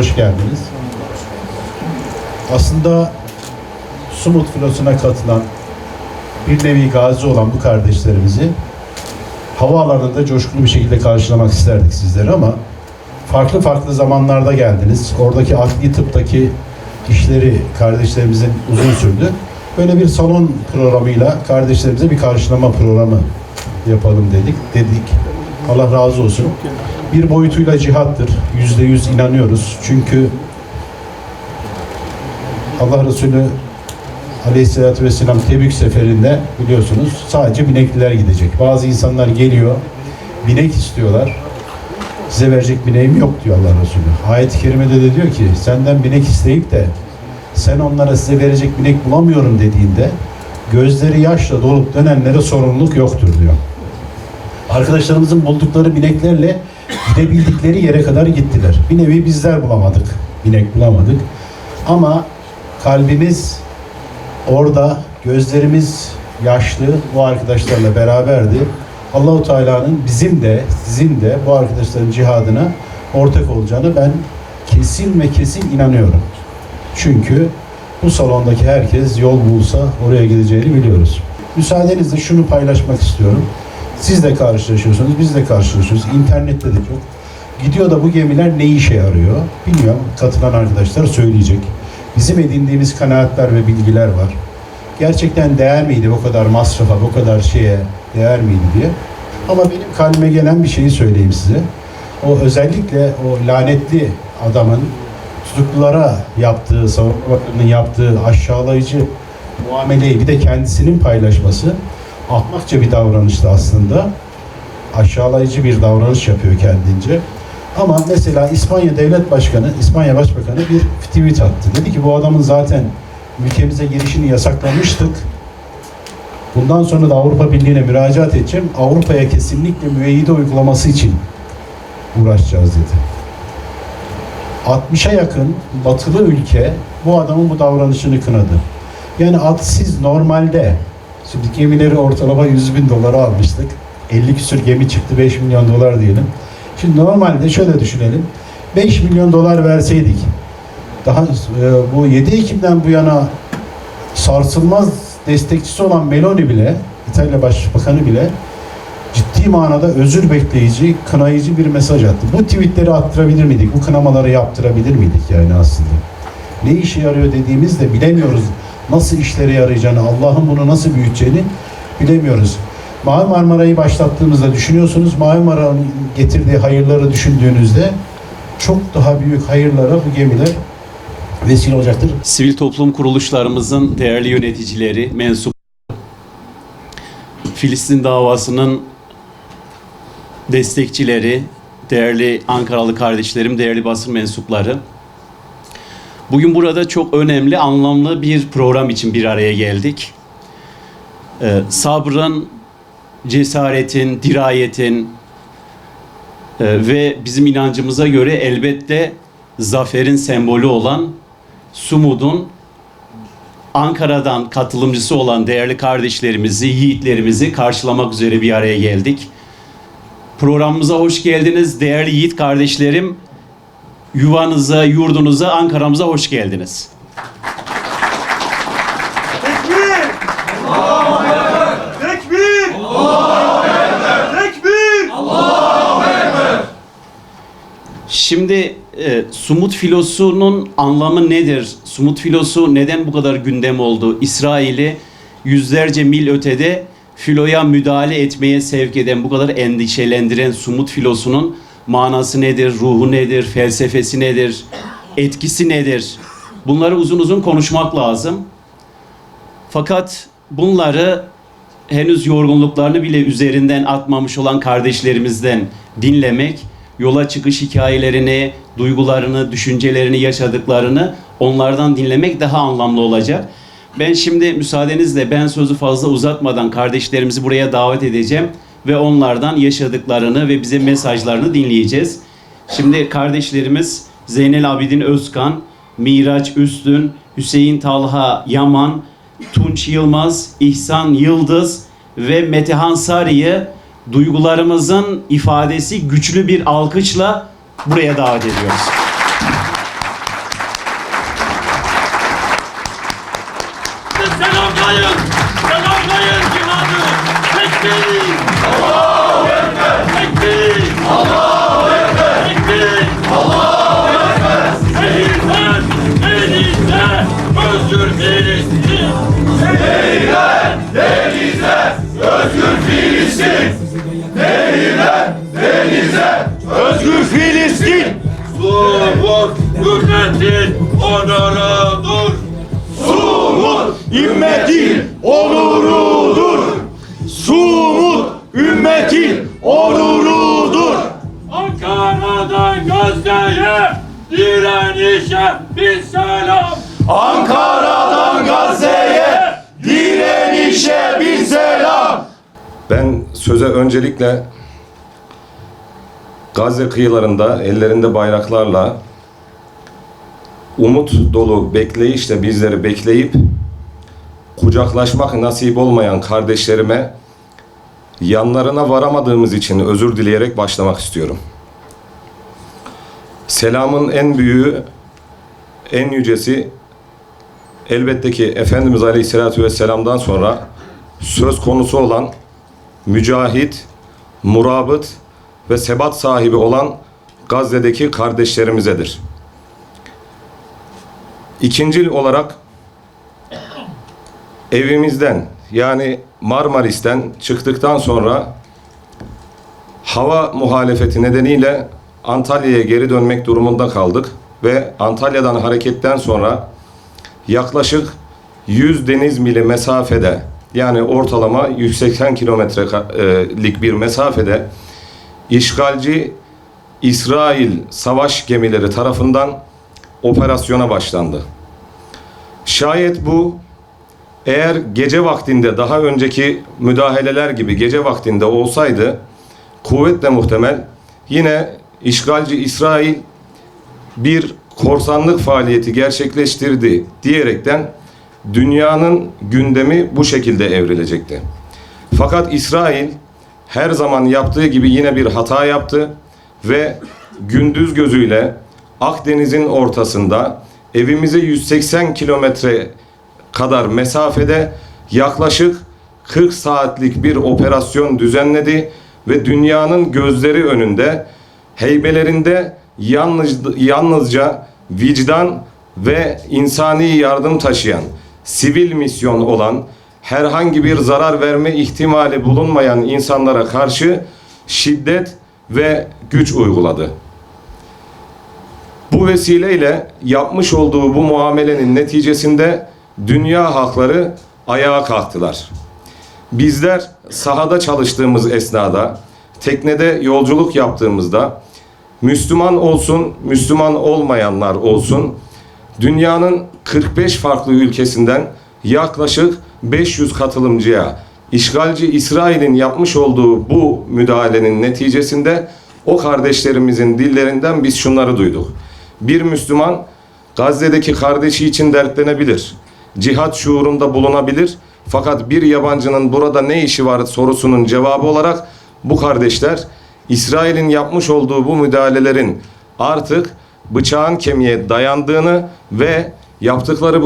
hoş geldiniz. Aslında Sumut Filosu'na katılan, bir nevi gazi olan bu kardeşlerimizi havaalanında coşkulu bir şekilde karşılamak isterdik sizleri ama farklı zamanlarda geldiniz. Oradaki adli tıptaki işleri kardeşlerimizin uzun sürdü. Böyle bir salon programıyla kardeşlerimize bir karşılama programı yapalım dedik. Allah razı olsun. Bir boyutuyla cihattır. %100 inanıyoruz. Çünkü Allah Resulü Aleyhisselatü Vesselam Tebük seferinde biliyorsunuz sadece binekliler gidecek. Bazı insanlar geliyor, binek istiyorlar. Size verecek bineğim yok diyor Allah Resulü. Ayet-i Kerime'de de diyor ki senden binek isteyip de sen onlara size verecek binek bulamıyorum dediğinde gözleri yaşla dolup dönenlere sorumluluk yoktur diyor. Arkadaşlarımızın buldukları bineklerle gidebildikleri yere kadar gittiler. Bir nevi bizler bulamadık. Binek bulamadık. Ama kalbimiz orada, gözlerimiz yaşlı bu arkadaşlarla beraberdi. Allahu Teala'nın bizim de, sizin de bu arkadaşların cihadına ortak olacağını ben kesin inanıyorum. Çünkü bu salondaki herkes yol bulsa oraya gideceğini biliyoruz. Müsaadenizle şunu paylaşmak istiyorum. Siz de karşılaşıyorsunuz, biz de karşılaşıyoruz. İnternette de çok. Gidiyor da bu gemiler ne işe yarıyor? Bilmiyorum. Katılan arkadaşlar söyleyecek. Bizim edindiğimiz kanaatler ve bilgiler var. Gerçekten değer miydi bu kadar masrafa, bu kadar şeye değer miydi diye. Ama benim kalbime gelen bir şeyi söyleyeyim size. O özellikle o lanetli adamın tutuklulara yaptığı, savunma bakanının yaptığı aşağılayıcı muameleyi bir de kendisinin paylaşması ahmakça bir davranıştı aslında. Aşağılayıcı bir davranış yapıyor kendince. Ama mesela İspanya Devlet Başkanı, İspanya Başbakanı bir tweet attı. Dedi ki bu adamın zaten ülkemize girişini yasaklamıştık. Bundan sonra da Avrupa Birliği'ne müracaat edeceğim. Avrupa'ya kesinlikle müeyyide uygulaması için uğraşacağız dedi. 60'a yakın batılı ülke bu adamın bu davranışını kınadı. Yani siz normalde, şimdi gemileri ortalama 100.000 dolara almıştık. 50 küsür gemi çıktı, 5 milyon dolar diyelim. Şimdi normalde şöyle düşünelim. 5 milyon dolar verseydik, daha bu 7 Ekim'den bu yana sarsılmaz destekçisi olan Meloni bile, İtalya Başbakanı bile ciddi manada özür bekleyici, kınayıcı bir mesaj attı. Bu tweetleri attırabilir miydik? Bu kınamaları yaptırabilir miydik yani aslında? Ne işe yarıyor dediğimizde bilemiyoruz. Nasıl işlere yarayacağını, Allah'ın bunu nasıl büyüteceğini bilemiyoruz. Mavi Marmara'yı başlattığımızda düşünüyorsunuz. Mavi Marmara'nın getirdiği hayırları düşündüğünüzde çok daha büyük hayırlara bu gemiler vesile olacaktır. Sivil toplum kuruluşlarımızın değerli yöneticileri, mensup, Filistin davasının destekçileri, değerli Ankaralı kardeşlerim, değerli basın mensupları. Bugün burada çok önemli, anlamlı bir program için bir araya geldik. Sabrın, cesaretin, dirayetin ve bizim inancımıza göre elbette zaferin sembolü olan Sumut'un Ankara'dan katılımcısı olan değerli kardeşlerimizi, yiğitlerimizi karşılamak üzere bir araya geldik. Programımıza hoş geldiniz değerli yiğit kardeşlerim. Yuvanıza, yurdunuza, Ankara'mıza hoş geldiniz. Tekbir! Allahu Ekber! Tekbir! Allahu Ekber! Tekbir! Allahu Ekber! Şimdi Sumut filosunun anlamı nedir? Sumut filosu neden bu kadar gündem oldu? İsrail'i yüzlerce mil ötede filoya müdahale etmeye sevk eden, bu kadar endişelendiren Sumut filosunun manası nedir? Ruhu nedir? Felsefesi nedir? Etkisi nedir? Bunları uzun konuşmak lazım. Fakat bunları henüz yorgunluklarını bile üzerinden atmamış olan kardeşlerimizden dinlemek, yola çıkış hikayelerini, duygularını, düşüncelerini, yaşadıklarını onlardan dinlemek daha anlamlı olacak. Ben şimdi müsaadenizle ben sözü fazla uzatmadan kardeşlerimizi buraya davet edeceğim ve onlardan yaşadıklarını ve bize mesajlarını dinleyeceğiz. Şimdi kardeşlerimiz Zeynel Abidin Özkan, Miraç Üstün, Hüseyin Talha Yaman, Tunç Yılmaz, İhsan Yıldız ve Metehan Sarı'yı duygularımızın ifadesi güçlü bir alkışla buraya davet ediyoruz. Özgür Filistin! Sumut ümmetin onurudur! Sumut ümmetin onurudur! Sumut ümmetin onurudur! Ankara'dan Gazze'ye direnişe bir selam! Ankara'dan Gazze'ye direnişe bir selam! Ben söze öncelikle Gazze kıyılarında ellerinde bayraklarla umut dolu bekleyişle bizleri bekleyip kucaklaşmak nasip olmayan kardeşlerime yanlarına varamadığımız için özür dileyerek başlamak istiyorum. Selamın en büyüğü, en yücesi elbette ki Efendimiz Aleyhisselatü Vesselam'dan sonra söz konusu olan mücahit, murabıt ve sebat sahibi olan Gazze'deki kardeşlerimizedir. İkincil olarak evimizden yani Marmaris'ten çıktıktan sonra hava muhalefeti nedeniyle Antalya'ya geri dönmek durumunda kaldık ve Antalya'dan hareketten sonra yaklaşık 100 deniz mili mesafede yani ortalama 180 kilometrelik bir mesafede işgalci İsrail savaş gemileri tarafından operasyona başlandı. Şayet bu eğer gece vaktinde daha önceki müdahaleler gibi gece vaktinde olsaydı kuvvetle muhtemel yine işgalci İsrail bir korsanlık faaliyeti gerçekleştirdi diyerekten dünyanın gündemi bu şekilde evrilecekti. Fakat İsrail her zaman yaptığı gibi yine bir hata yaptı ve gündüz gözüyle Akdeniz'in ortasında evimize 180 kilometre kadar mesafede yaklaşık 40 saatlik bir operasyon düzenledi ve dünyanın gözleri önünde heybelerinde yalnızca vicdan ve insani yardım taşıyan, sivil misyon olan, herhangi bir zarar verme ihtimali bulunmayan insanlara karşı şiddet ve güç uyguladı. Bu vesileyle yapmış olduğu bu muamelenin neticesinde dünya halkları ayağa kalktılar. Bizler sahada çalıştığımız esnada, teknede yolculuk yaptığımızda, Müslüman olsun, Müslüman olmayanlar olsun, dünyanın 45 farklı ülkesinden yaklaşık 500 katılımcıya işgalci İsrail'in yapmış olduğu bu müdahalenin neticesinde o kardeşlerimizin dillerinden biz şunları duyduk. Bir Müslüman Gazze'deki kardeşi için dertlenebilir, cihat şuurunda bulunabilir. Fakat bir yabancının burada ne işi var sorusunun cevabı olarak bu kardeşler İsrail'in yapmış olduğu bu müdahalelerin artık bıçağın kemiğe dayandığını ve yaptıkları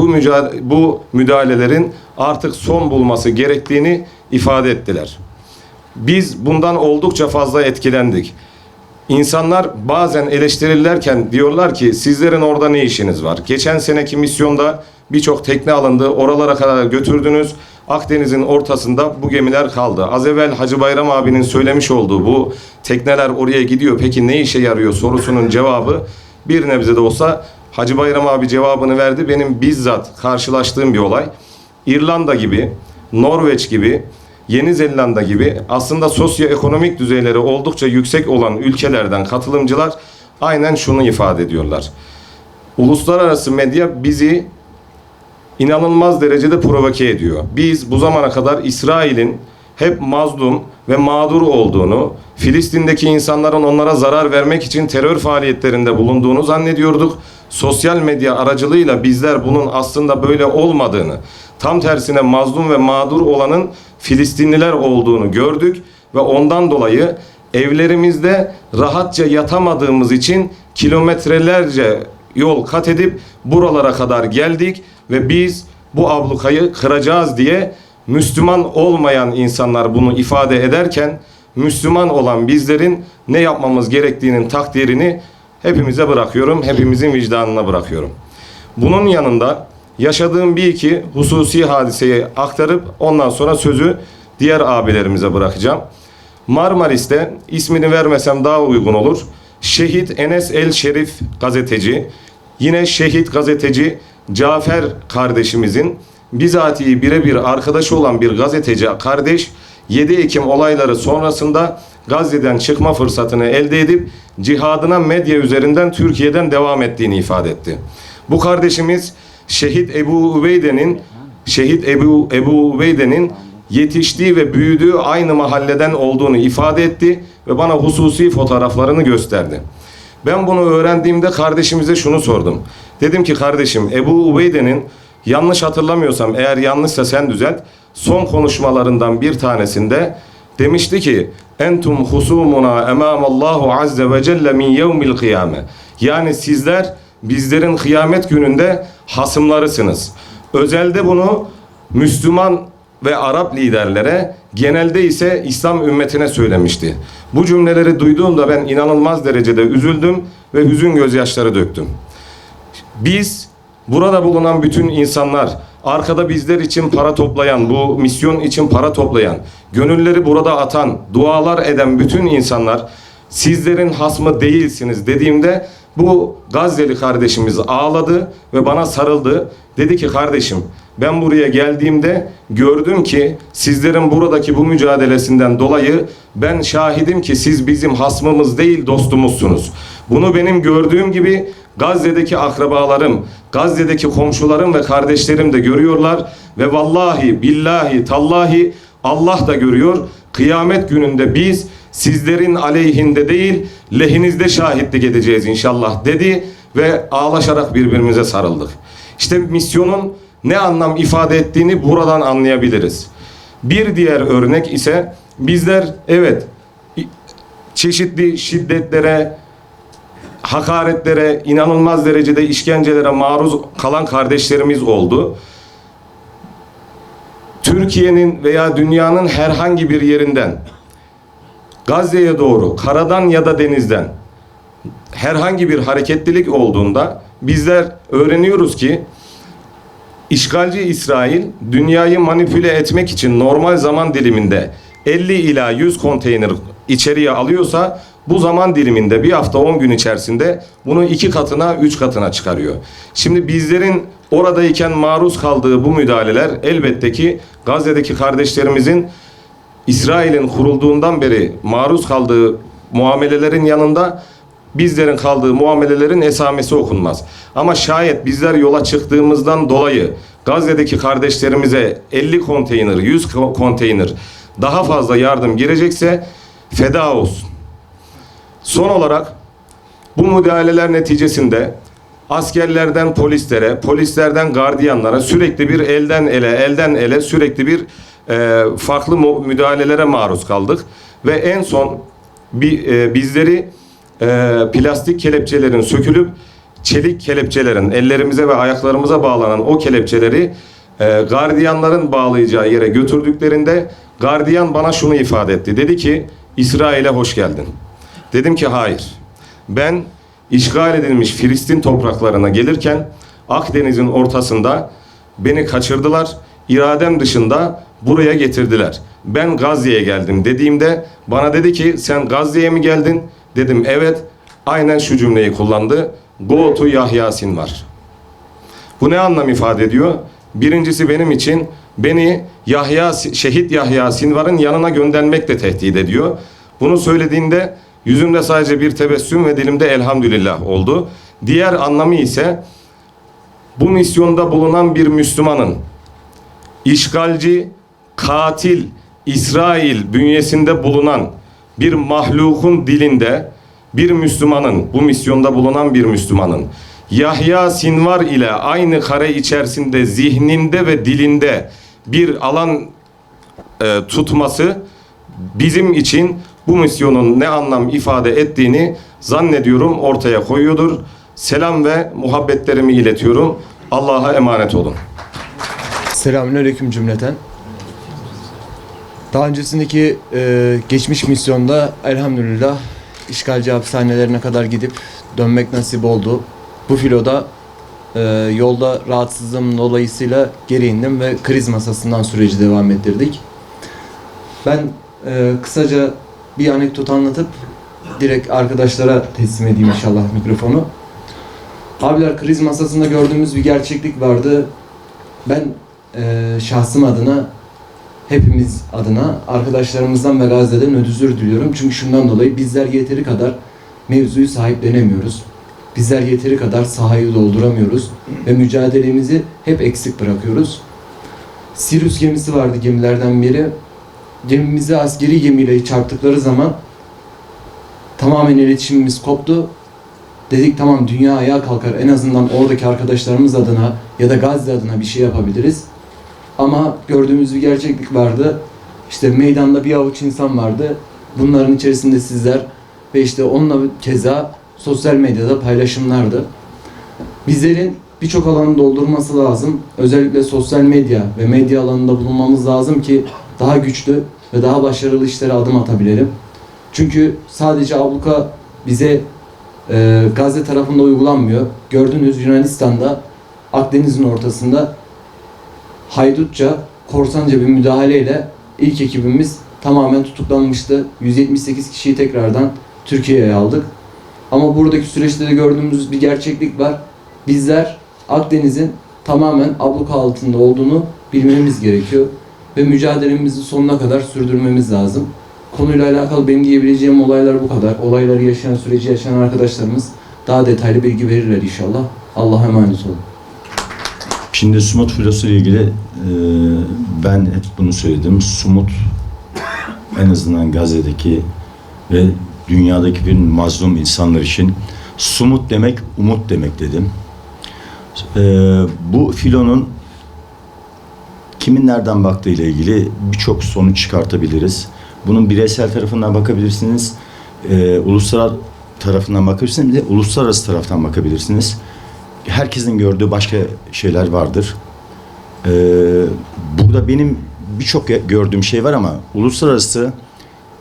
bu müdahalelerin artık son bulması gerektiğini ifade ettiler. Biz bundan oldukça fazla etkilendik. İnsanlar bazen eleştirirlerken diyorlar ki sizlerin orada ne işiniz var? Geçen seneki misyonda birçok tekne alındı, oralara kadar götürdünüz. Akdeniz'in ortasında bu gemiler kaldı. Az evvel Hacı Bayram abinin söylemiş olduğu bu tekneler oraya gidiyor. Peki ne işe yarıyor sorusunun cevabı bir nebze de olsa Hacı Bayram abi cevabını verdi. Benim bizzat karşılaştığım bir olay. İrlanda gibi, Norveç gibi, Yeni Zelanda gibi aslında sosyoekonomik düzeyleri oldukça yüksek olan ülkelerden katılımcılar aynen şunu ifade ediyorlar. Uluslararası medya bizi inanılmaz derecede provoke ediyor. Biz bu zamana kadar İsrail'in hep mazlum ve mağdur olduğunu, Filistin'deki insanların onlara zarar vermek için terör faaliyetlerinde bulunduğunu zannediyorduk. Sosyal medya aracılığıyla bizler bunun aslında böyle olmadığını, tam tersine mazlum ve mağdur olanın Filistinliler olduğunu gördük ve ondan dolayı evlerimizde rahatça yatamadığımız için kilometrelerce yol kat edip buralara kadar geldik ve biz bu ablukayı kıracağız diye Müslüman olmayan insanlar bunu ifade ederken Müslüman olan bizlerin ne yapmamız gerektiğinin takdirini hepimize bırakıyorum, hepimizin vicdanına bırakıyorum. Bunun yanında yaşadığım bir iki hususi hadiseyi aktarıp ondan sonra sözü diğer abilerimize bırakacağım. Marmaris'te, ismini vermesem daha uygun olur, Şehit Enes El Şerif gazeteci, yine şehit gazeteci Cafer kardeşimizin bizatihi birebir arkadaşı olan bir gazeteci kardeş 7 Ekim olayları sonrasında Gazze'den çıkma fırsatını elde edip cihadına medya üzerinden Türkiye'den devam ettiğini ifade etti. Bu kardeşimiz Şehit Ebu Ubeyde'nin yetiştiği ve büyüdüğü aynı mahalleden olduğunu ifade etti ve bana hususi fotoğraflarını gösterdi. Ben bunu öğrendiğimde kardeşimize şunu sordum. Dedim ki kardeşim, Ebu Ubeyde'nin yanlış hatırlamıyorsam, eğer yanlışsa sen düzelt, son konuşmalarından bir tanesinde demişti ki entum husumuna emamallahu azze ve celle min yevmil kıyame. Yani sizler bizlerin kıyamet gününde hasımlarısınız. Özelde bunu Müslüman ve Arap liderlere, genelde ise İslam ümmetine söylemişti. Bu cümleleri duyduğumda ben inanılmaz derecede üzüldüm ve hüzün gözyaşları döktüm. Biz, burada bulunan bütün insanlar, arkada bizler için para toplayan, bu misyon için para toplayan, gönülleri burada atan, dualar eden bütün insanlar, sizlerin hasmı değilsiniz dediğimde bu Gazze'li kardeşimiz ağladı ve bana sarıldı. Dedi ki kardeşim, ben buraya geldiğimde gördüm ki sizlerin buradaki bu mücadelesinden dolayı ben şahidim ki siz bizim hasmımız değil dostumuzsunuz. Bunu benim gördüğüm gibi Gazze'deki akrabalarım, Gazze'deki komşularım ve kardeşlerim de görüyorlar ve vallahi, billahi, tallahi Allah da görüyor. Kıyamet gününde biz sizlerin aleyhinde değil, lehinizde şahitlik edeceğiz inşallah dedi ve ağlaşarak birbirimize sarıldık. İşte misyonun ne anlam ifade ettiğini buradan anlayabiliriz. Bir diğer örnek ise bizler evet çeşitli şiddetlere, hakaretlere, inanılmaz derecede işkencelere maruz kalan kardeşlerimiz oldu. Türkiye'nin veya dünyanın herhangi bir yerinden Gazze'ye doğru karadan ya da denizden herhangi bir hareketlilik olduğunda bizler öğreniyoruz ki işgalci İsrail dünyayı manipüle etmek için normal zaman diliminde 50 ila 100 konteyner içeriye alıyorsa bu zaman diliminde bir hafta 10 gün içerisinde bunu 2 katına 3 katına çıkarıyor. Şimdi bizlerin oradayken maruz kaldığı bu müdahaleler elbette ki Gazze'deki kardeşlerimizin İsrail'in kurulduğundan beri maruz kaldığı muamelelerin yanında bizlerin kaldığı muamelelerin esamesi okunmaz. Ama şayet bizler yola çıktığımızdan dolayı Gazze'deki kardeşlerimize 50 konteyner, 100 konteyner daha fazla yardım girecekse feda olsun. Son olarak bu müdahaleler neticesinde askerlerden polislere, polislerden gardiyanlara sürekli bir elden ele sürekli bir farklı müdahalelere maruz kaldık. Ve en son bizleri plastik kelepçelerin sökülüp çelik kelepçelerin ellerimize ve ayaklarımıza bağlanan o kelepçeleri gardiyanların bağlayacağı yere götürdüklerinde gardiyan bana şunu ifade etti. Dedi ki İsrail'e hoş geldin. Dedim ki hayır. Ben işgal edilmiş Filistin topraklarına gelirken Akdeniz'in ortasında beni kaçırdılar. İradem dışında buraya getirdiler. Ben Gazze'ye geldim dediğimde bana dedi ki sen Gazze'ye mi geldin? Dedim evet. Aynen şu cümleyi kullandı. Go to Yahya Sinvar. Bu ne anlam ifade ediyor? Birincisi benim için beni Şehit Yahya Sinvar'ın yanına göndermekle tehdit ediyor. Bunu söylediğinde yüzümde sadece bir tebessüm ve dilimde elhamdülillah oldu. Diğer anlamı ise bu misyonda bulunan bir Müslümanın işgalci, katil, İsrail bünyesinde bulunan bir mahlukun dilinde bir Müslümanın, bu misyonda bulunan bir Müslümanın Yahya Sinvar ile aynı kare içerisinde zihninde ve dilinde bir alan tutması bizim için bu misyonun ne anlam ifade ettiğini zannediyorum ortaya koyuyordur. Selam ve muhabbetlerimi iletiyorum. Allah'a emanet olun. Selamünaleyküm cümleten. Daha öncesindeki geçmiş misyonda elhamdülillah işgalci hapishanelerine kadar gidip dönmek nasip oldu. Bu filoda yolda rahatsızlığım dolayısıyla geri indim ve kriz masasından süreci devam ettirdik. Ben kısaca bir anekdot anlatıp direkt arkadaşlara teslim edeyim inşallah mikrofonu. Abiler, kriz masasında gördüğümüz bir gerçeklik vardı. Ben şahsım adına, hepimiz adına arkadaşlarımızdan ve Gazze'den özür diliyorum. Çünkü şundan dolayı bizler yeteri kadar mevzuyu sahiplenemiyoruz. Bizler yeteri kadar sahayı dolduramıyoruz ve mücadelemizi hep eksik bırakıyoruz. Sirius gemisi vardı gemilerden biri. Gemimizi askeri gemiyle çarptıkları zaman tamamen iletişimimiz koptu. Dedik tamam, dünya ayağa kalkar, en azından oradaki arkadaşlarımız adına ya da Gazze adına bir şey yapabiliriz. Ama gördüğümüz bir gerçeklik vardı. İşte meydanda bir avuç insan vardı. Bunların içerisinde sizler ve işte onunla keza sosyal medyada paylaşımlardı. Bizlerin birçok alanı doldurması lazım. Özellikle sosyal medya ve medya alanında bulunmamız lazım ki daha güçlü ve daha başarılı işlere adım atabilelim. Çünkü sadece abluka bize Gazze tarafında uygulanmıyor. Gördüğünüz Yunanistan'da, Akdeniz'in ortasında haydutça, korsanca bir müdahaleyle ilk ekibimiz tamamen tutuklanmıştı. 178 kişiyi tekrardan Türkiye'ye aldık. Ama buradaki süreçte de gördüğümüz bir gerçeklik var. Bizler Akdeniz'in tamamen abluka altında olduğunu bilmemiz gerekiyor. Ve mücadelemizi sonuna kadar sürdürmemiz lazım. Konuyla alakalı benim diyebileceğim olaylar bu kadar. Olayları yaşayan, süreci yaşayan arkadaşlarımız daha detaylı bilgi verirler inşallah. Allah'a emanet olun. Şimdi Sumut filosu ile ilgili ben hep bunu söyledim. Sumut en azından Gazze'deki ve dünyadaki bir mazlum insanlar için sumut demek umut demek dedim. Bu filonun kimin nereden baktığı ile ilgili birçok sonuç çıkartabiliriz. Bunun bireysel tarafından bakabilirsiniz, uluslararası tarafından bakabilirsiniz, bir de uluslararası taraftan bakabilirsiniz. Herkesin gördüğü başka şeyler vardır. Burada benim birçok gördüğüm şey var ama uluslararası,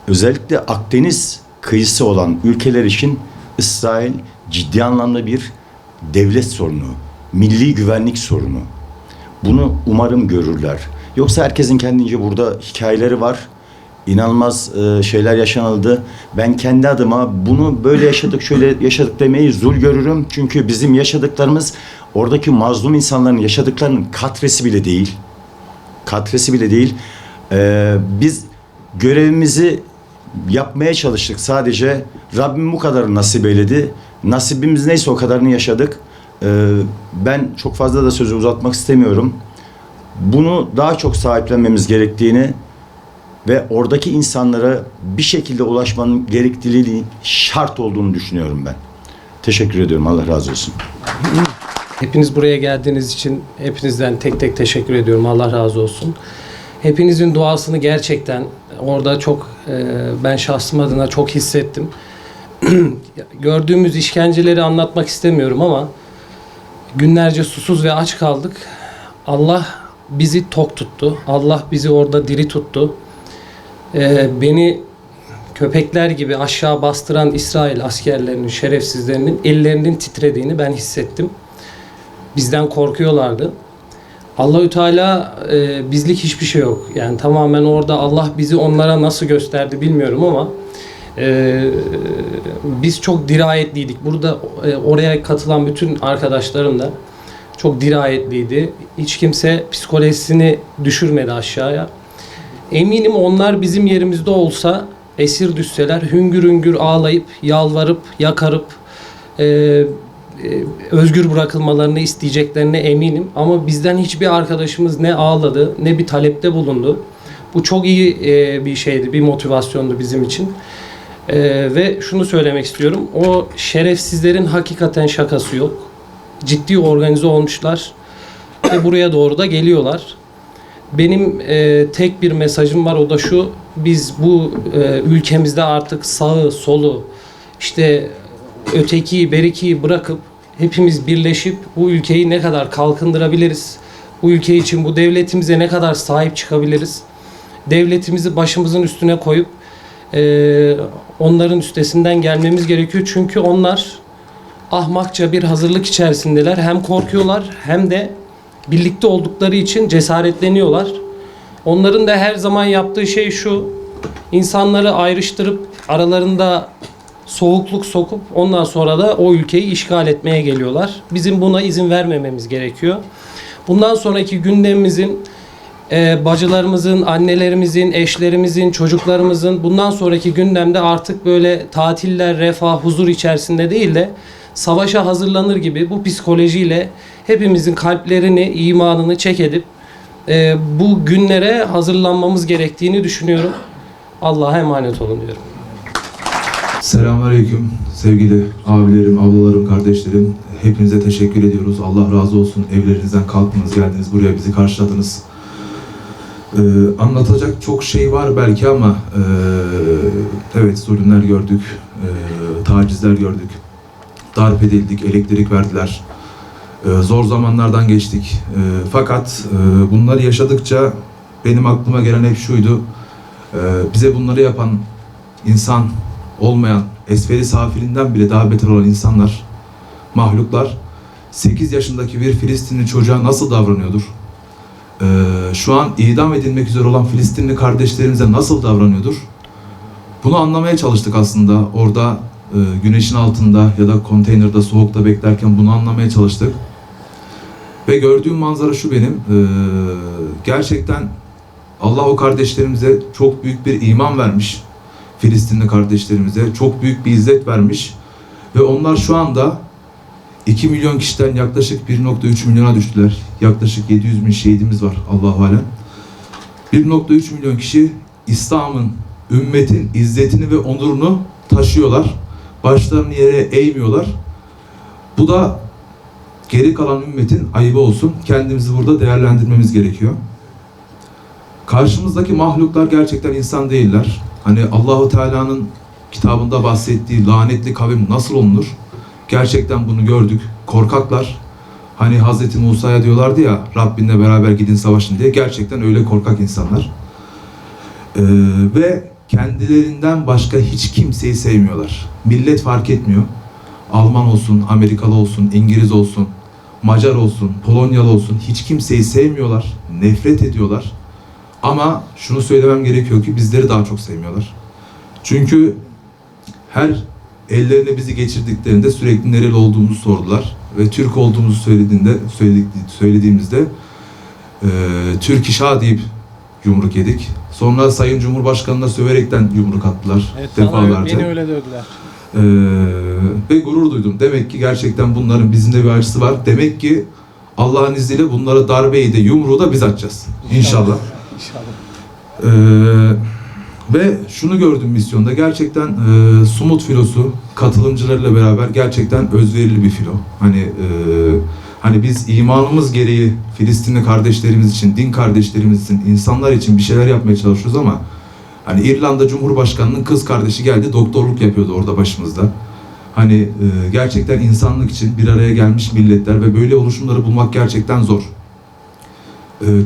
özellikle Akdeniz kıyısı olan ülkeler için İsrail ciddi anlamda bir devlet sorunu, milli güvenlik sorunu. Bunu umarım görürler. Yoksa herkesin kendince burada hikayeleri var. İnanılmaz şeyler yaşanıldı. Ben kendi adıma bunu böyle yaşadık, şöyle yaşadık demeyi zul görürüm. Çünkü bizim yaşadıklarımız oradaki mazlum insanların yaşadıklarının katresi bile değil. Katresi bile değil. Biz görevimizi yapmaya çalıştık sadece. Rabbim bu kadarını nasip eyledi. Nasibimiz neyse o kadarını yaşadık. Ben çok fazla da sözü uzatmak istemiyorum. Bunu daha çok sahiplenmemiz gerektiğini ve oradaki insanlara bir şekilde ulaşmanın gerekliliği şart olduğunu düşünüyorum ben. Teşekkür ediyorum. Allah razı olsun. Hepiniz buraya geldiğiniz için hepinizden tek tek teşekkür ediyorum. Allah razı olsun. Hepinizin duasını gerçekten orada çok ben şahsım adına çok hissettim. Gördüğümüz işkenceleri anlatmak istemiyorum ama günlerce susuz ve aç kaldık. Allah bizi tok tuttu. Allah bizi orada diri tuttu. Beni köpekler gibi aşağı bastıran İsrail askerlerinin, şerefsizlerinin ellerinin titrediğini ben hissettim. Bizden korkuyorlardı. Allahü Teala bizlik hiçbir şey yok. Yani tamamen orada Allah bizi onlara nasıl gösterdi bilmiyorum ama biz çok dirayetliydik. Burada oraya katılan bütün arkadaşlarım da çok dirayetliydi. Hiç kimse psikolojisini düşürmedi aşağıya. Eminim onlar bizim yerimizde olsa, esir düşseler hüngür hüngür ağlayıp, yalvarıp, yakarıp özgür bırakılmalarını isteyeceklerine eminim. Ama bizden hiçbir arkadaşımız ne ağladı ne bir talepte bulundu. Bu çok iyi bir şeydi, bir motivasyondu bizim için. Ve şunu söylemek istiyorum. O şerefsizlerin hakikaten şakası yok. Ciddi organize olmuşlar ve buraya doğru da geliyorlar. Benim tek bir mesajım var, o da şu: biz bu ülkemizde artık sağı, solu, işte ötekiyi, berikiyi bırakıp hepimiz birleşip bu ülkeyi ne kadar kalkındırabiliriz? Bu ülke için, bu devletimize ne kadar sahip çıkabiliriz? devletimizi başımızın üstüne koyup onların üstesinden gelmemiz gerekiyor. Çünkü onlar ahmakça bir hazırlık içerisindeler. Hem korkuyorlar hem de birlikte oldukları için cesaretleniyorlar. Onların da her zaman yaptığı şey şu: insanları ayrıştırıp aralarında soğukluk sokup ondan sonra da o ülkeyi işgal etmeye geliyorlar. Bizim buna izin vermememiz gerekiyor. Bundan sonraki gündemimizin bacılarımızın, annelerimizin, eşlerimizin, çocuklarımızın bundan sonraki gündemde artık böyle tatiller, refah, huzur içerisinde değil de savaşa hazırlanır gibi bu psikolojiyle hepimizin kalplerini, imanını çek edip bu günlere hazırlanmamız gerektiğini düşünüyorum. Allah'a emanet olun diyorum. Selamünaleyküm sevgili abilerim, ablalarım, kardeşlerim. Hepinize teşekkür ediyoruz. Allah razı olsun. Evlerinizden kalktınız, geldiniz buraya, bizi karşıladınız. Anlatacak çok şey var belki ama evet, zulümler gördük, tacizler gördük, darp edildik, elektrik verdiler. Zor zamanlardan geçtik. Fakat bunları yaşadıkça benim aklıma gelen hep şuydu: bize bunları yapan insan olmayan, esferi safilinden bile daha beter olan insanlar, mahluklar 8 yaşındaki bir Filistinli çocuğa nasıl davranıyordur? Şu an idam edilmek üzere olan Filistinli kardeşlerimize nasıl davranıyordur? Bunu anlamaya çalıştık aslında. Orada güneşin altında ya da konteynerde soğukta beklerken bunu anlamaya çalıştık. Ve gördüğüm manzara şu benim: gerçekten Allah o kardeşlerimize çok büyük bir iman vermiş. Filistinli kardeşlerimize çok büyük bir izzet vermiş. Ve onlar şu anda 2 milyon kişiden yaklaşık 1.3 milyona düştüler. Yaklaşık 700 bin şehidimiz var Allahu alem. 1.3 milyon kişi İslam'ın, ümmetin izzetini ve onurunu taşıyorlar. Başlarını yere eğmiyorlar. Bu da geri kalan ümmetin ayıbı olsun. Kendimizi burada değerlendirmemiz gerekiyor. Karşımızdaki mahluklar gerçekten insan değiller. Hani Allahu Teala'nın kitabında bahsettiği lanetli kavim nasıl olunur? Gerçekten bunu gördük. Korkaklar. Hani Hazreti Musa'ya diyorlardı ya, Rabbinle beraber gidin savaşın diye. Gerçekten öyle korkak insanlar. Ve kendilerinden başka hiç kimseyi sevmiyorlar. Millet fark etmiyor. Alman olsun, Amerikalı olsun, İngiliz olsun, Macar olsun, Polonyalı olsun, hiç kimseyi sevmiyorlar. Nefret ediyorlar. Ama şunu söylemem gerekiyor ki bizleri daha çok sevmiyorlar. Çünkü her ellerine bizi geçirdiklerinde sürekli nereli olduğumuzu sordular. Ve Türk olduğumuzu söylediğimizde Türk işa deyip yumruk yedik. Sonra Sayın Cumhurbaşkanı'na söverekten yumruk attılar defalarca. Beni öyle dövdüler. Ve gurur duydum. Demek ki gerçekten bunların bizimle bir acısı var. Demek ki Allah'ın izniyle bunlara darbeyi de yumruğu da biz atacağız. İnşallah. Ve şunu gördüm misyonda, gerçekten Sumut filosu katılımcılarıyla beraber gerçekten özverili bir filo. Hani biz imanımız gereği Filistinli kardeşlerimiz için, din kardeşlerimiz için, insanlar için bir şeyler yapmaya çalışıyoruz ama hani İrlanda Cumhurbaşkanı'nın kız kardeşi geldi, doktorluk yapıyordu orada başımızda. Gerçekten insanlık için bir araya gelmiş milletler ve böyle oluşumları bulmak gerçekten zor.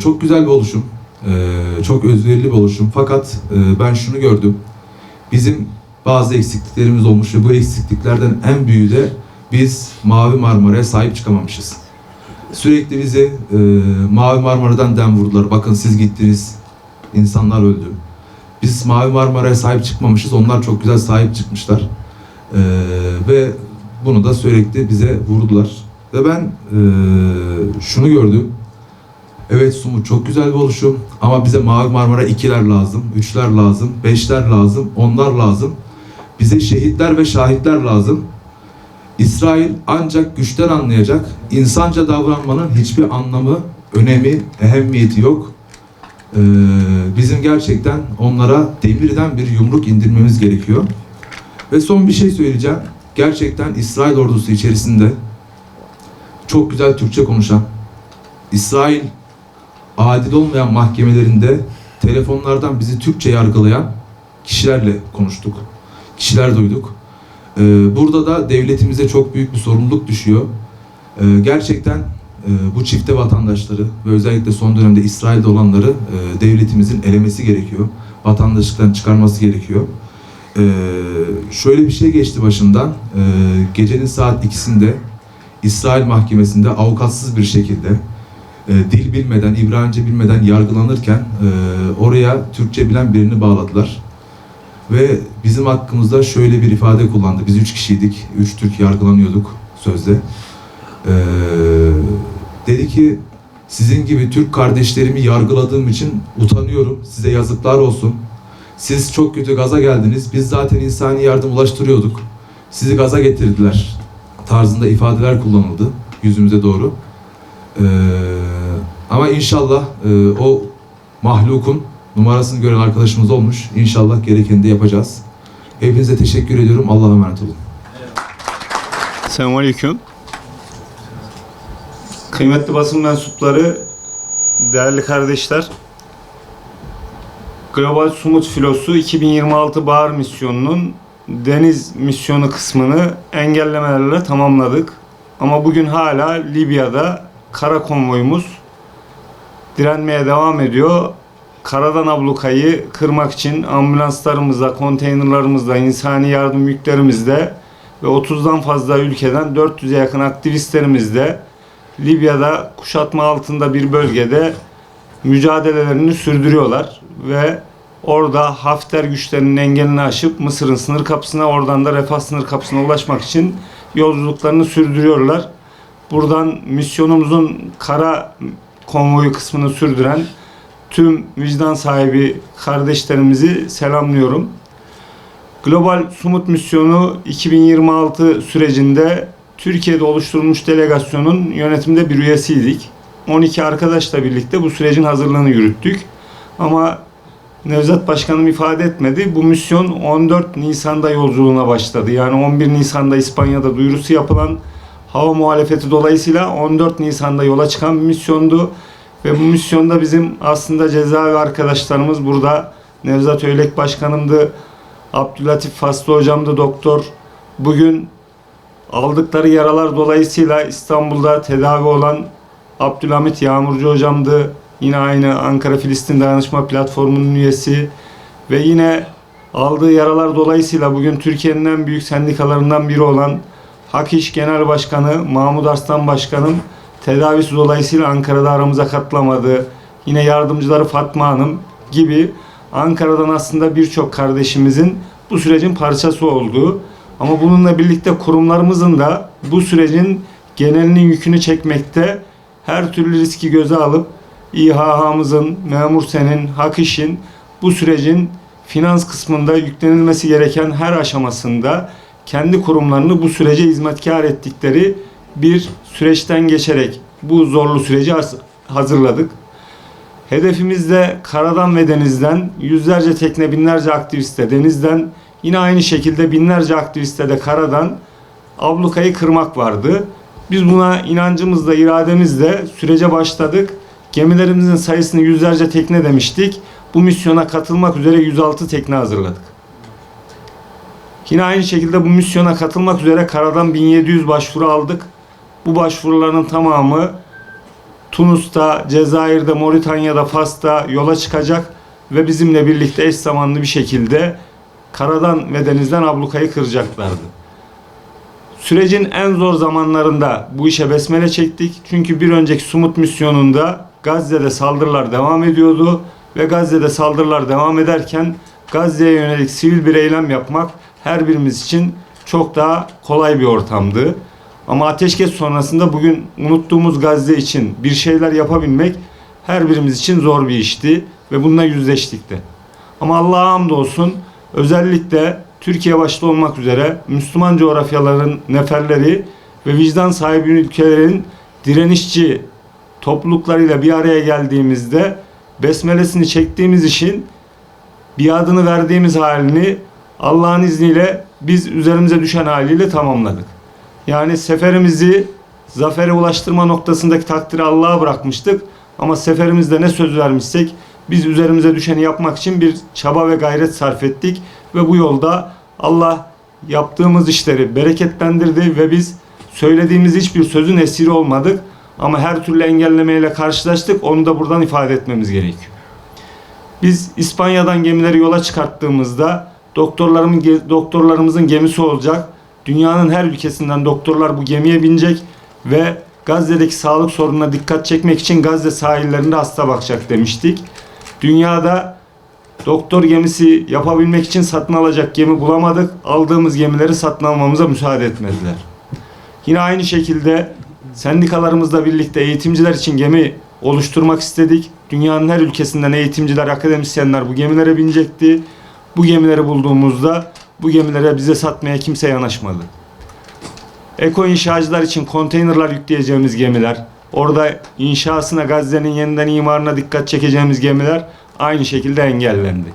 Çok güzel bir oluşum. Çok özverili bir oluşum. Fakat ben şunu gördüm. Bizim bazı eksikliklerimiz olmuş ve bu eksikliklerden en büyüğü de biz Mavi Marmara'ya sahip çıkamamışız. Sürekli bizi Mavi Marmara'dan dem vurdular. Bakın siz gittiniz, insanlar öldü. Biz Mavi Marmara'ya sahip çıkmamışız. Onlar çok güzel sahip çıkmışlar. Ve bunu da sürekli bize vurdular. Ve ben şunu gördüm. Evet, Sumut çok güzel bir oluşum ama bize Mavi Marmara 2'ler lazım, 3'ler lazım, 5'ler lazım, 10'lar lazım. Bize şehitler ve şahitler lazım. İsrail ancak güçten anlayacak. İnsanca davranmanın hiçbir anlamı, önemi, ehemmiyeti yok. Bizim gerçekten onlara demirden bir yumruk indirmemiz gerekiyor. Ve son bir şey söyleyeceğim. Gerçekten İsrail ordusu içerisinde çok güzel Türkçe konuşan, İsrail adil olmayan mahkemelerinde telefonlardan bizi Türkçe yargılayan kişilerle konuştuk. Kişiler duyduk. Burada da devletimize çok büyük bir sorumluluk düşüyor. Gerçekten bu çifte vatandaşları ve özellikle son dönemde İsrail'de olanları devletimizin elemesi gerekiyor. Vatandaşlıktan çıkarması gerekiyor. Şöyle bir şey geçti başından. Gecenin saat 2'sinde İsrail mahkemesinde avukatsız bir şekilde dil bilmeden, İbranice bilmeden yargılanırken oraya Türkçe bilen birini bağladılar. Ve bizim hakkımızda şöyle bir ifade kullandı. Biz 3 kişiydik, 3 Türk yargılanıyorduk sözde. Dedi ki, sizin gibi Türk kardeşlerimi yargıladığım için utanıyorum, size yazıklar olsun. Siz çok kötü gaza geldiniz, biz zaten insani yardım ulaştırıyorduk. Sizi gaza getirdiler tarzında ifadeler kullanıldı yüzümüze doğru. Ama inşallah o mahlukun numarasını gören arkadaşımız olmuş. İnşallah gerekeni de yapacağız. Hepinize teşekkür ediyorum. Allah'a emanet olun. Selamünaleyküm. Kıymetli basın mensupları, değerli kardeşler. Global Sumut Filosu 2026 Bahar Misyonu'nun deniz misyonu kısmını engellemelerle tamamladık. Ama bugün hala Libya'da kara konvoyumuz direnmeye devam ediyor. Karadan ablukayı kırmak için ambulanslarımızda, konteynerlarımızda, insani yardım yüklerimizde ve 30'dan fazla ülkeden 400'e yakın aktivistlerimizle Libya'da kuşatma altında bir bölgede mücadelelerini sürdürüyorlar ve orada Hafter güçlerinin engelini aşıp Mısır'ın sınır kapısına, oradan da Refah sınır kapısına ulaşmak için yolculuklarını sürdürüyorlar. Buradan misyonumuzun kara konvoyu kısmını sürdüren tüm vicdan sahibi kardeşlerimizi selamlıyorum. Global Sumut Misyonu 2026 sürecinde Türkiye'de oluşturulmuş delegasyonun yönetimde bir üyesiydik. 12 arkadaşla birlikte bu sürecin hazırlığını yürüttük. Ama Nevzat Başkanım ifade etmedi. Bu misyon 14 Nisan'da yolculuğuna başladı. Yani 11 Nisan'da İspanya'da duyurusu yapılan hava muhalefeti dolayısıyla 14 Nisan'da yola çıkan bir misyondu. Ve bu misyonda bizim aslında cezaevi arkadaşlarımız burada. Nevzat Öylek Başkanımdı, Abdülatif Faslı Hocamdı, doktor. Bugün aldıkları yaralar dolayısıyla İstanbul'da tedavi olan Abdülhamit Yağmurcu Hocamdı. Yine aynı Ankara Filistin Dayanışma Platformu'nun üyesi. Ve yine aldığı yaralar dolayısıyla bugün Türkiye'nin en büyük sendikalarından biri olan Hak İş Genel Başkanı Mahmut Arslan Başkanım tedavisi dolayısıyla Ankara'da aramıza katılamadı. Yine yardımcıları Fatma Hanım gibi Ankara'dan aslında birçok kardeşimizin bu sürecin parçası olduğu, ama bununla birlikte kurumlarımızın da bu sürecin genelinin yükünü çekmekte, her türlü riski göze alıp İHH'mızın, Memur Sen'in, Hak İş'in bu sürecin finans kısmında yüklenilmesi gereken her aşamasında kendi kurumlarını bu sürece hizmetkar ettikleri bir süreçten geçerek bu zorlu süreci hazırladık. Hedefimiz de karadan ve denizden yüzlerce tekne, binlerce aktiviste denizden, yine aynı şekilde binlerce aktiviste de karadan ablukayı kırmak vardı. Biz buna inancımızla, irademizle sürece başladık. Gemilerimizin sayısını yüzlerce tekne demiştik. Bu misyona katılmak üzere 106 tekne hazırladık. Yine aynı şekilde bu misyona katılmak üzere karadan 1700 başvuru aldık. Bu başvuruların tamamı Tunus'ta, Cezayir'de, Moritanya'da, Fas'ta yola çıkacak ve bizimle birlikte eş zamanlı bir şekilde karadan ve denizden ablukayı kıracaklardı. Sürecin en zor zamanlarında bu işe besmele çektik. Çünkü bir önceki Sumut misyonunda Gazze'de saldırılar devam ediyordu ve Gazze'de saldırılar devam ederken Gazze'ye yönelik sivil bir eylem yapmak her birimiz için çok daha kolay bir ortamdı. Ama ateşkes sonrasında bugün unuttuğumuz Gazze için bir şeyler yapabilmek her birimiz için zor bir işti ve bununla yüzleştik de. Ama Allah'a hamdolsun özellikle Türkiye başta olmak üzere Müslüman coğrafyaların neferleri ve vicdan sahibi ülkelerin direnişçi topluluklarıyla bir araya geldiğimizde besmelesini çektiğimiz işin biadını verdiğimiz halini Allah'ın izniyle biz üzerimize düşen haliyle tamamladık. Yani seferimizi zafere ulaştırma noktasındaki takdiri Allah'a bırakmıştık. Ama seferimizde ne söz vermişsek biz üzerimize düşeni yapmak için bir çaba ve gayret sarf ettik. Ve bu yolda Allah yaptığımız işleri bereketlendirdi ve biz söylediğimiz hiçbir sözün esiri olmadık. Ama her türlü engellemeyle karşılaştık. Onu da buradan ifade etmemiz gerekiyor. Biz İspanya'dan gemileri yola çıkarttığımızda doktorlarımızın gemisi olacak. Dünyanın her ülkesinden doktorlar bu gemiye binecek ve Gazze'deki sağlık sorununa dikkat çekmek için Gazze sahillerinde hasta bakacak demiştik. Dünyada doktor gemisi yapabilmek için satın alacak gemi bulamadık. Aldığımız gemileri satın almamıza müsaade etmediler. Yine aynı şekilde sendikalarımızla birlikte eğitimciler için gemi oluşturmak istedik. Dünyanın her ülkesinden eğitimciler, akademisyenler bu gemilere binecekti. Bu gemileri bulduğumuzda bu gemilere bize satmaya kimse yanaşmadı. Eko inşacılar için konteynerlar yükleyeceğimiz gemiler, orada inşasına, Gazze'nin yeniden imarına dikkat çekeceğimiz gemiler aynı şekilde engellendi.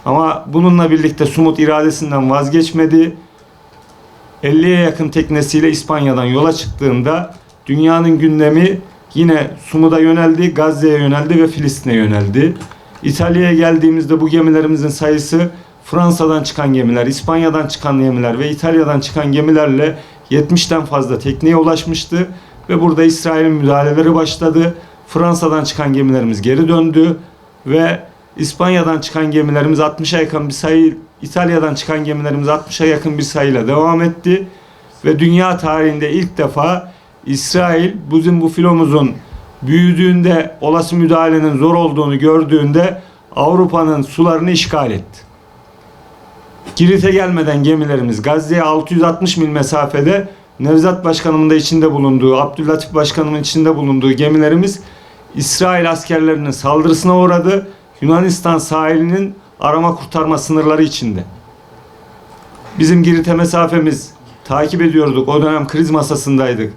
Ama bununla birlikte Sumut iradesinden vazgeçmedi. 50'ye yakın teknesiyle İspanya'dan yola çıktığında dünyanın gündemi yine Sumut'a yöneldi, Gazze'ye yöneldi ve Filistin'e yöneldi. İtalya'ya geldiğimizde bu gemilerimizin sayısı Fransa'dan çıkan gemiler, İspanya'dan çıkan gemiler ve İtalya'dan çıkan gemilerle 70'ten fazla tekneye ulaşmıştı ve burada İsrail'in müdahaleleri başladı. Fransa'dan çıkan gemilerimiz geri döndü ve İspanya'dan çıkan gemilerimiz 60'a yakın bir sayı, İtalya'dan çıkan gemilerimiz 60'a yakın bir sayıyla devam etti. Ve dünya tarihinde ilk defa İsrail bizim bu filomuzun büyüdüğünde, olası müdahalenin zor olduğunu gördüğünde Avrupa'nın sularını işgal etti. Girit'e gelmeden gemilerimiz Gazze'ye 660 mil mesafede, Nevzat Başkanımın da içinde bulunduğu, Abdüllatif Başkanımın içinde bulunduğu gemilerimiz İsrail askerlerinin saldırısına uğradı. Yunanistan sahilinin arama kurtarma sınırları içinde. Bizim Girit'e mesafemiz, takip ediyorduk. O dönem kriz masasındaydık.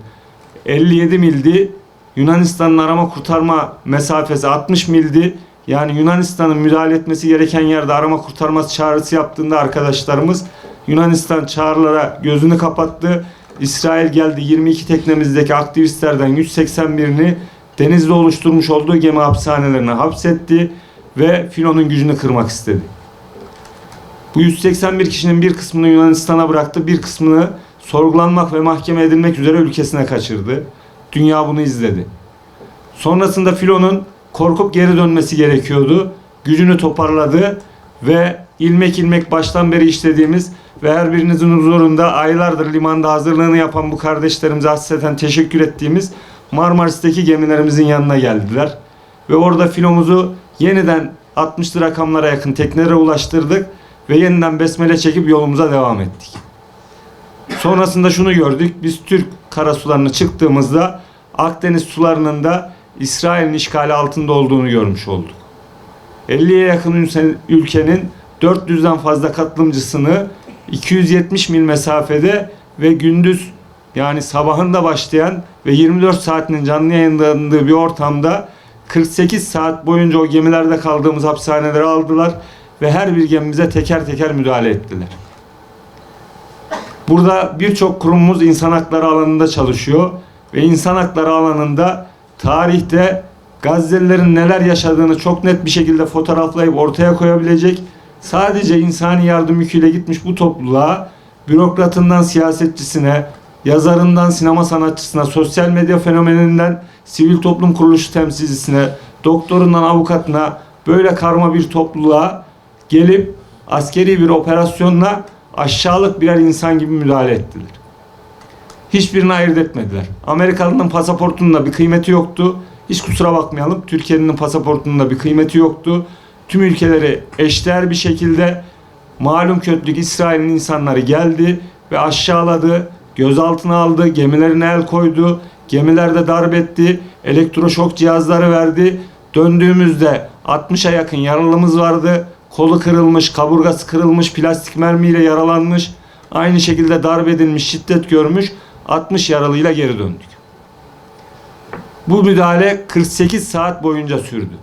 57 mildi. Yunanistan'ın arama kurtarma mesafesi 60 mildi. Yani Yunanistan'ın müdahale etmesi gereken yerde arama kurtarma çağrısı yaptığında arkadaşlarımız Yunanistan çağrılara gözünü kapattı. İsrail geldi, 22 teknemizdeki aktivistlerden 181'ini denizde oluşturmuş olduğu gemi hapishanelerine hapsetti ve filonun gücünü kırmak istedi. Bu 181 kişinin bir kısmını Yunanistan'a bıraktı, bir kısmını sorgulanmak ve mahkeme edilmek üzere ülkesine kaçırdı. Dünya bunu izledi. Sonrasında filonun korkup geri dönmesi gerekiyordu. Gücünü toparladı ve ilmek ilmek baştan beri işlediğimiz ve her birinizin huzurunda aylardır limanda hazırlığını yapan bu kardeşlerimize hasreten teşekkür ettiğimiz Marmaris'teki gemilerimizin yanına geldiler. Ve orada filomuzu yeniden 60'lı rakamlara yakın teknelere ulaştırdık ve yeniden besmele çekip yolumuza devam ettik. Sonrasında şunu gördük. Biz Türk karasularına çıktığımızda Akdeniz sularının da İsrail'in işgali altında olduğunu görmüş olduk. 50'ye yakın ülkenin 400'den fazla katılımcısını 270 mil mesafede ve gündüz, yani sabahında başlayan ve 24 saatinin canlı yayınlandığı bir ortamda 48 saat boyunca o gemilerde kaldığımız hapishaneleri aldılar ve her bir gemimize teker teker müdahale ettiler. Burada birçok kurumumuz insan hakları alanında çalışıyor ve insan hakları alanında tarihte Gazze'lilerin neler yaşadığını çok net bir şekilde fotoğraflayıp ortaya koyabilecek, sadece insani yardım yüküyle gitmiş bu topluluğa, bürokratından siyasetçisine, yazarından sinema sanatçısına, sosyal medya fenomeninden sivil toplum kuruluşu temsilcisine, doktorundan avukatına, böyle karma bir topluluğa gelip askeri bir operasyonla aşağılık birer insan gibi müdahale ettiler. Hiçbirini ayırt etmediler. Amerikalı'nın pasaportunun da bir kıymeti yoktu. Hiç kusura bakmayalım, Türkiye'nin pasaportunun da bir kıymeti yoktu. Tüm ülkeleri eşdeğer bir şekilde malum kötülük İsrail'in insanları geldi ve aşağıladı, gözaltına aldı, gemilerine el koydu, gemilerde darp etti, elektroşok cihazları verdi. Döndüğümüzde 60'a yakın yaralımız vardı. Kolu kırılmış, kaburgası kırılmış, plastik mermiyle yaralanmış, aynı şekilde darp edilmiş, şiddet görmüş 60 yaralıyla geri döndük. Bu müdahale 48 saat boyunca sürdü.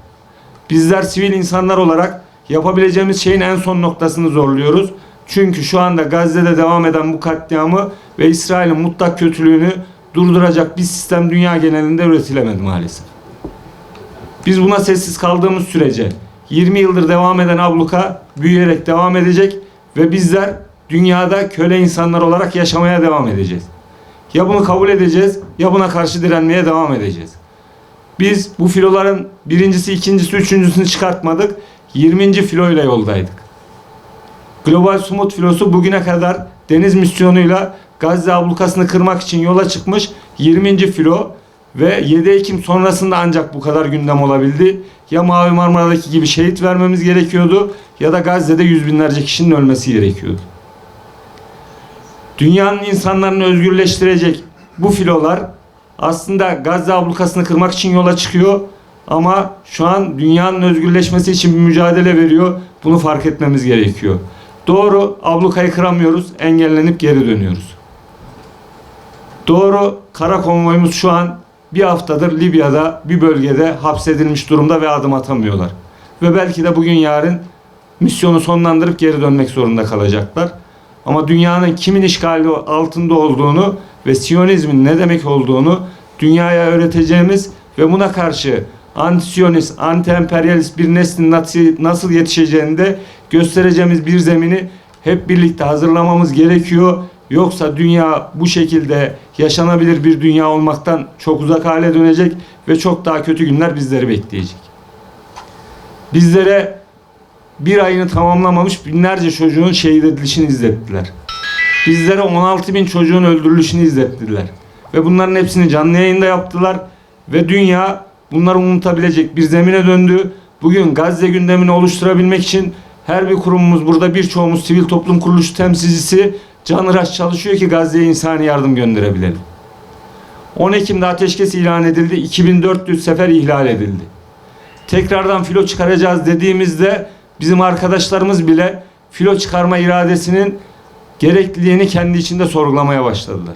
Bizler sivil insanlar olarak yapabileceğimiz şeyin en son noktasını zorluyoruz. Çünkü şu anda Gazze'de devam eden bu katliamı ve İsrail'in mutlak kötülüğünü durduracak bir sistem dünya genelinde üretilemedi maalesef. Biz buna sessiz kaldığımız sürece 20 yıldır devam eden abluka büyüyerek devam edecek ve bizler dünyada köle insanlar olarak yaşamaya devam edeceğiz. Ya bunu kabul edeceğiz ya buna karşı direnmeye devam edeceğiz. Biz bu filoların birincisi, ikincisi, üçüncüsünü çıkartmadık. 20. filoyla yoldaydık. Global Sumut filosu bugüne kadar deniz misyonuyla Gazze ablukasını kırmak için yola çıkmış 20. filo ve 7 Ekim sonrasında ancak bu kadar gündem olabildi. Ya Mavi Marmara'daki gibi şehit vermemiz gerekiyordu ya da Gazze'de yüz binlerce kişinin ölmesi gerekiyordu. Dünyanın insanlarını özgürleştirecek bu filolar aslında Gazze ablukasını kırmak için yola çıkıyor ama şu an dünyanın özgürleşmesi için bir mücadele veriyor. Bunu fark etmemiz gerekiyor. Doğru, ablukayı kıramıyoruz, engellenip geri dönüyoruz. Doğru, kara konvoyumuz şu an bir haftadır Libya'da bir bölgede hapsedilmiş durumda ve adım atamıyorlar. Ve belki de bugün yarın misyonu sonlandırıp geri dönmek zorunda kalacaklar. Ama dünyanın kimin işgali altında olduğunu ve Siyonizmin ne demek olduğunu dünyaya öğreteceğimiz ve buna karşı anti-Siyonist, anti-emperyalist bir neslin nasıl yetişeceğini de göstereceğimiz bir zemini hep birlikte hazırlamamız gerekiyor. Yoksa dünya bu şekilde yaşanabilir bir dünya olmaktan çok uzak hale dönecek ve çok daha kötü günler bizleri bekleyecek. Bizlere bir ayını tamamlamamış binlerce çocuğun şehit edilişini izlettiler. Bizlere 16.000 çocuğun öldürülüşünü izlettiler. Ve bunların hepsini canlı yayında yaptılar. Ve dünya bunları unutabilecek bir zemine döndü. Bugün Gazze gündemini oluşturabilmek için her bir kurumumuz, burada birçoğumuz sivil toplum kuruluşu temsilcisi canhıraş çalışıyor ki Gazze'ye insani yardım gönderebilelim. 10 Ekim'de ateşkes ilan edildi. 2400 sefer ihlal edildi. Tekrardan filo çıkaracağız dediğimizde bizim arkadaşlarımız bile filo çıkarma iradesinin gerekliliğini kendi içinde sorgulamaya başladılar.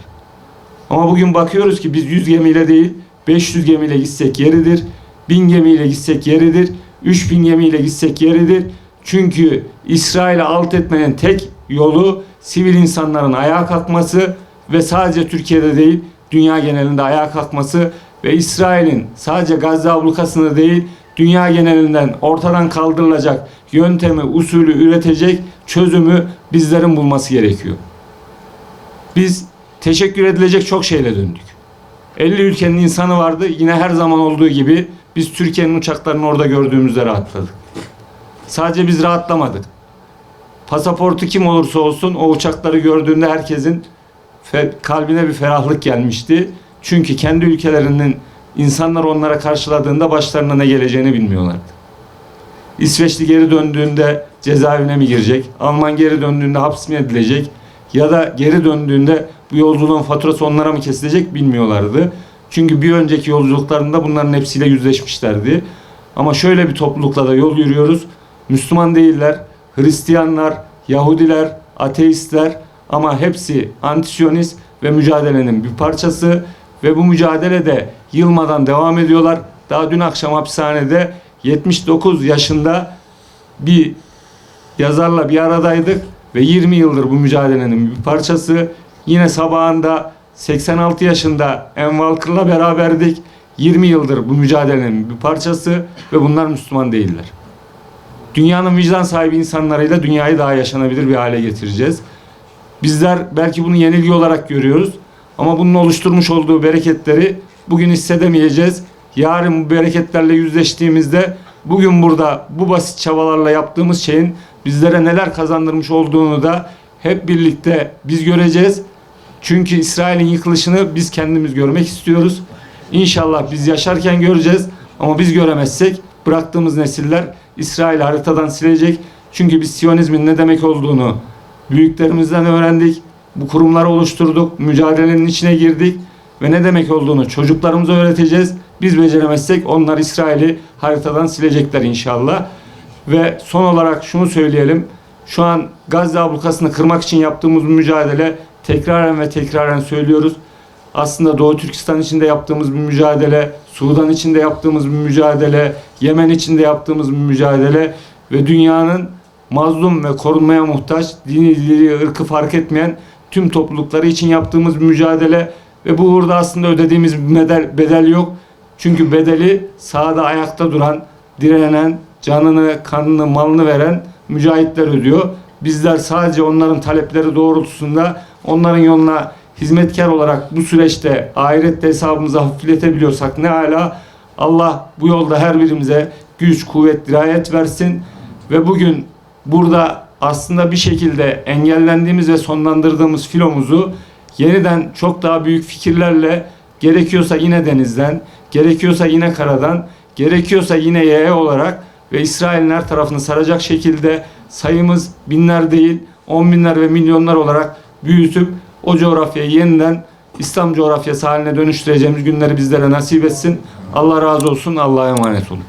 Ama bugün bakıyoruz ki biz 100 gemiyle değil 500 gemiyle gitsek yeridir. 1000 gemiyle gitsek yeridir. 3000 gemiyle gitsek yeridir. Çünkü İsrail'i alt etmenin tek yolu sivil insanların ayağa kalkması ve sadece Türkiye'de değil dünya genelinde ayağa kalkması ve İsrail'in sadece Gazze ablukasını değil dünya genelinden ortadan kaldırılacak yöntemi, usulü üretecek çözümü bizlerin bulması gerekiyor. Biz teşekkür edilecek çok şeyle döndük. 50 ülkenin insanı vardı. Yine her zaman olduğu gibi biz Türkiye'nin uçaklarını orada gördüğümüzde rahatladık. Sadece biz rahatlamadık. Pasaportu kim olursa olsun o uçakları gördüğünde herkesin kalbine bir ferahlık gelmişti. Çünkü kendi ülkelerinin insanlar onlara karşıladığında başlarına ne geleceğini bilmiyorlardı. İsveçli geri döndüğünde cezaevine mi girecek? Alman geri döndüğünde hapis mi edilecek? Ya da geri döndüğünde bu yolculuğun faturası onlara mı kesilecek bilmiyorlardı. Çünkü bir önceki yolculuklarında bunların hepsiyle yüzleşmişlerdi. Ama şöyle bir toplulukla da yol yürüyoruz. Müslüman değiller, Hristiyanlar, Yahudiler, ateistler ama hepsi anti-Siyonist ve mücadelenin bir parçası ve bu mücadelede yılmadan devam ediyorlar. Daha dün akşam hapishanede 79 yaşında bir yazarla bir aradaydık ve 20 yıldır bu mücadelenin bir parçası. Yine sabahında 86 yaşında Enval Kır'la beraberdik. 20 yıldır bu mücadelenin bir parçası ve bunlar Müslüman değiller. Dünyanın vicdan sahibi insanlarıyla dünyayı daha yaşanabilir bir hale getireceğiz. Bizler belki bunu yenilgi olarak görüyoruz ama bunun oluşturmuş olduğu bereketleri bugün hissedemeyeceğiz. Yarın bu bereketlerle yüzleştiğimizde bugün burada bu basit çabalarla yaptığımız şeyin bizlere neler kazandırmış olduğunu da hep birlikte biz göreceğiz. Çünkü İsrail'in yıkılışını biz kendimiz görmek istiyoruz. İnşallah biz yaşarken göreceğiz ama biz göremezsek bıraktığımız nesiller İsrail'i haritadan silecek. Çünkü biz Siyonizmin ne demek olduğunu büyüklerimizden öğrendik. Bu kurumları oluşturduk, mücadelenin içine girdik ve ne demek olduğunu çocuklarımıza öğreteceğiz. Biz beceremezsek onlar İsrail'i haritadan silecekler inşallah. Ve son olarak şunu söyleyelim. Şu an Gazze ablukasını kırmak için yaptığımız mücadele tekraren ve tekraren söylüyoruz. Aslında Doğu Türkistan içinde yaptığımız bir mücadele, Sudan içinde yaptığımız bir mücadele, Yemen içinde yaptığımız bir mücadele ve dünyanın mazlum ve korunmaya muhtaç, dini, dili, ırkı fark etmeyen tüm toplulukları için yaptığımız bir mücadele ve bu uğurda aslında ödediğimiz bir bedel yok. Çünkü bedeli sahada ayakta duran, direnen, canını, kanını, malını veren mücahitler ödüyor. Bizler sadece onların talepleri doğrultusunda onların yoluna hizmetkar olarak bu süreçte ahirette hesabımızı hafifletebiliyorsak ne âlâ. Allah bu yolda her birimize güç, kuvvet, dirayet versin ve bugün burada aslında bir şekilde engellendiğimiz ve sonlandırdığımız filomuzu yeniden çok daha büyük fikirlerle, gerekiyorsa yine denizden, gerekiyorsa yine karadan, gerekiyorsa yine yaya olarak ve İsrail'in her tarafını saracak şekilde sayımız binler değil, 10 binler ve milyonlar olarak büyütüp o coğrafyayı yeniden İslam coğrafyası haline dönüştüreceğimiz günleri bizlere nasip etsin. Allah razı olsun. Allah'a emanet olun.